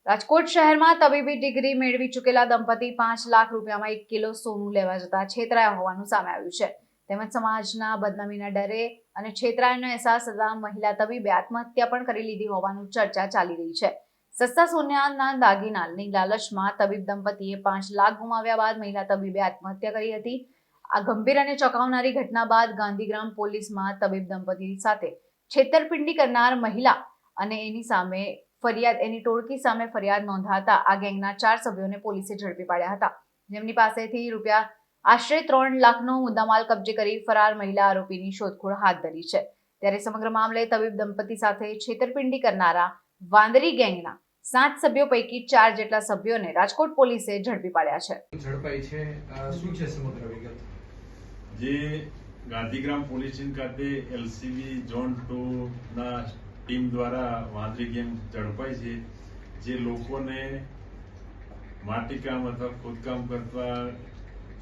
રાજકોટ શહેરમાં તબીબી ડિગ્રી મેળવી ચૂકેલા દંપતી 5 લાખ રૂપિયામાં 1 કિલો સોનું લેવા જતા છેતરાયા હોવાનું સામે આવ્યું છે. તેમજ સમાજના બદનામીના ડરે અને છેતરાયાનો અહેસાસ થતા મહિલા તબીબે આત્મહત્યા પણ કરી લીધી હોવાનું ચર્ચા ચાલી રહી છે. સસ્તા સોનાના દાગીનાની લાલચમાં તબીબ દંપતીએ 5 લાખ ગુમાવ્યા બાદ મહિલા તબીબે આત્મહત્યા કરી હતી. આ ગંભીર અને ચોંકાવનારી ઘટના બાદ ગાંધીગ્રામ પોલીસમાં તબીબ દંપતી સાથે છેતરપિંડી કરનાર મહિલા અને એની ટોળકી સામે ફરિયાદ નોંધાતા આ ગેંગના 4 સભ્યોને પોલીસે ઝડપી પાડ્યા હતા, જેમની પાસેથી રૂપિયા આશરે 3 લાખનો મુદ્દામાલ કબજે કરી ફરાર મહિલા આરોપીની શોધખોળ હાથ ધરી છે. ત્યારે સમગ્ર મામલે તબીબ દંપતી સાથે છેતરપિંડી કરનારા વાંદરી ગેંગના 7 સભ્યો પૈકી 4 જેટલા સભ્યોને રાજકોટ પોલીસે ઝડપી પાડ્યા છે. ઝડપાઈ છે. શું છે સમગ્ર વિગત? જે ગાંધીગ્રામ પોલીસ સ્ટેશન ખાતે એલસીબી ઝોન 2 ના ટીમ દ્વારા વાંદરી ગેંગ ઝડપાઈ છે. જે લોકોને માટીકામ અથવા ખોદકામ કરતા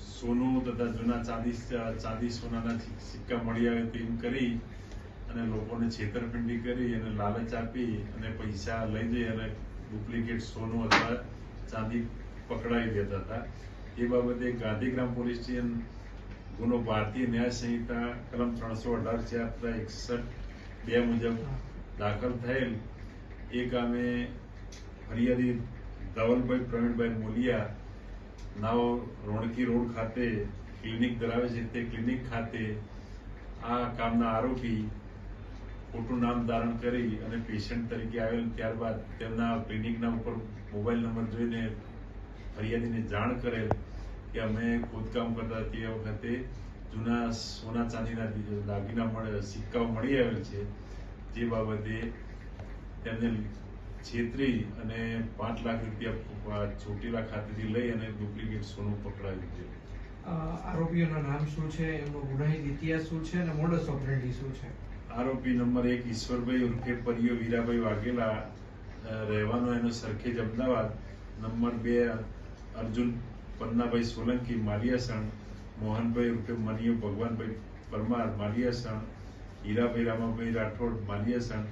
સોનું તથા જૂના ચાંદી સોનાના સિક્કા મળી આવે તેમ કરી અને લોકોને છેતરપિંડી કરી અને લાલચ આપી અને પૈસા લઈ જઈ અને ડુપ્લિકેટ સોનું અથવા ચાંદી પકડાવી દેતા હતા. એ બાબતે ગાંધીગ્રામ પોલીસ સ્ટેશન ગુનો ભારતીય ન્યાય સંહિતા કલમ 318/61(2) મુજબ દાખલ થયેલ એ કામે ફરિયાદી ધવલભાઈ પ્રવીણભાઈ મોલિયા નાવ રોણકી રોડ ખાતે ક્લિનિક ધરાવે છે. તે ક્લિનિક ખાતે આ કામના આરોપી ખોટું નામ ધારણ કરી અને પેશન્ટ તરીકે આવેલ, ત્યારબાદ તેમના ક્લિનિકના ઉપર મોબાઈલ નંબર જોઈને ફરિયાદીને જાણ કરેલ કે અમે ખોદકામ કરતા તે વખતે જૂના સોના ચાંદીના દાગીના સિક્કાઓ મળી આવેલ છે. જે બાબતે તેમને છેતરી અને 5 લાખ રૂપિયા ચોટીલા ખાતેથી લઈ અને ડુપ્લિકેટ સોનું પકડાવ્યું છે. આરોપીઓના નામ શું છે, એમનો ગુનાહિત ઇતિહાસ શું છે અને મોડસ ઓપરેન્ડી શું છે? આરોપી નંબર 1 ઈશ્વરભાઈ ઉર્ફે પરિયો વીરાભાઈ વાઘેલા, રહેવાનો એનો સરખેજ અમદાવાદ. નંબર 2 અર્જુન પન્નાભાઈ સોલંકી માલિયાસણ. મોહનભાઈ ઉર્ફે મનિયો ભગવાનભાઈ પરમાર માલિયાસણ. હીરાભાઈ રામાભાઈ રાઠોડ માલિયાસણ.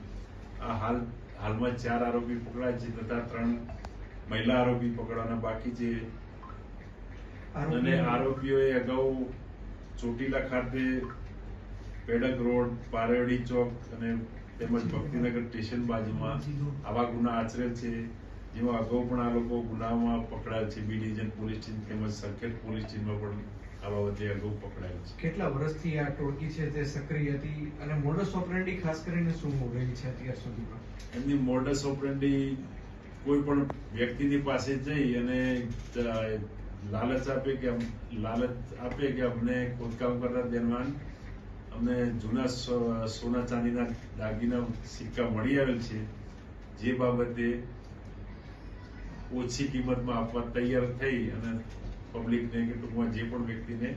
આ હાલમાં 4 આરોપી પકડાય છે તથા 3 મહિલા આરોપી પકડવાના બાકી છે. અને આરોપીઓએ અગાઉ ચોટીલા ખાતે પેડક રોડ, પારેવડી ચોક અને તેમજ ભક્તિનગર સ્ટેશન બાજુમાં આવા ગુના આચરેલ છે. જેમાં અગાઉ પણ આ લોકો ગુનામાં પકડાયેલ છે. બી ડિવિઝન પોલીસ સ્ટેશન તેમજ સરખેજ પોલીસ સ્ટેશનમાં પણ આ બાબતે અગાઉ પકડાયેલ છે. કેટલા વર્ષથી આ ટોળકી છે તે સક્રિય હતી અને મોડસ ઓપરેન્ડી ખાસ કરીને શું રહી છે અત્યાર સુધીમાં? એમની મોડસ ઓપરેન્ડી કોઈ પણ વ્યક્તિની પાસે જઈ અને લાલચ આપે કે અમને ખોદકામ કરતા દરમિયાન અમને જૂના સોના ચાંદીના દાગીના સિક્કા મળી આવેલ છે. જે બાબતે ઓછી કિંમતમાં આપવા તૈયાર થઈ અને પબ્લિકને કે ટૂંકમાં જે પણ વ્યક્તિને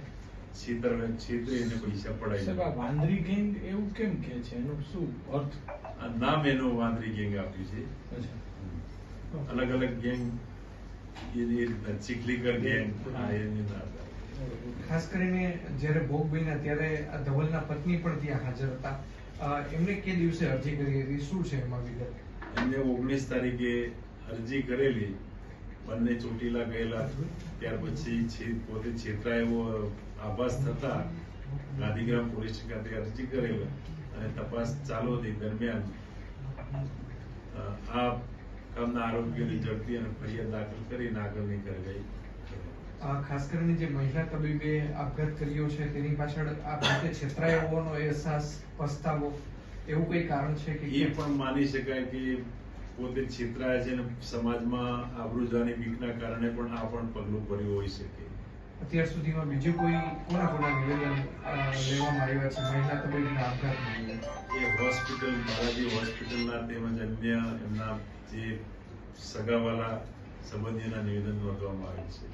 છેતરી એને પૈસા પડાય. વાંદરી ગેંગ એવું કેમ કે છે, એનો શું અર્થ? નામ એનું વાંદરી ગેંગ આપ્યું છે. અલગ અલગ ગેંગ, ચીખલીકર ગેંગ. ખાસ કરીને જ્યારે ભોગ બન્યા ત્યારે આ ધવલના પત્ની પણ ત્યાં હાજર હતા. એમને કે દિવસે અરજી કરી હતી, શું છે એમાં વિગત? એમને 19 તારીખે અરજી કરેલી. બંને ચોટીલા ગયેલા. ત્યાર પછી પોતે છેતરાય એવો આભાસ થતા ગાંધીગ્રામ પોલીસ સ્ટેશન ખાતે અરજી કરેલ અને તપાસ ચાલુ હતી. દરમિયાન આ કામના આરોપીઓની ઝડપી અને ફરિયાદ દાખલ કરીને આગળની કાર્યવાહી. ખાસ કરીને જે મહિલા તબીબે આપઘાત કર્યો છે તેની પાછળ આ પોતે છેતરાયો હોવાનો અહેસાસ, પસ્તાવો, એવું કઈ કારણ છે કે? એ પણ માની શકાય કે પોતે છેતરાયા છે અને સમાજમાં આબરૂ જવાની બીકના કારણે પણ આ પણ પગલું ભર્યું હોઈ શકે. અત્યાર સુધીમાં બીજું કોના નિવેદન લેવામાં આવ્યા છે મહિલા તબીબના આપઘાતમાં? એ બાલાજી હોસ્પિટલના તેમજ અન્ય એમના જે સગાવાલા સંબંધીઓના નિવેદન નોંધવામાં આવ્યું છે.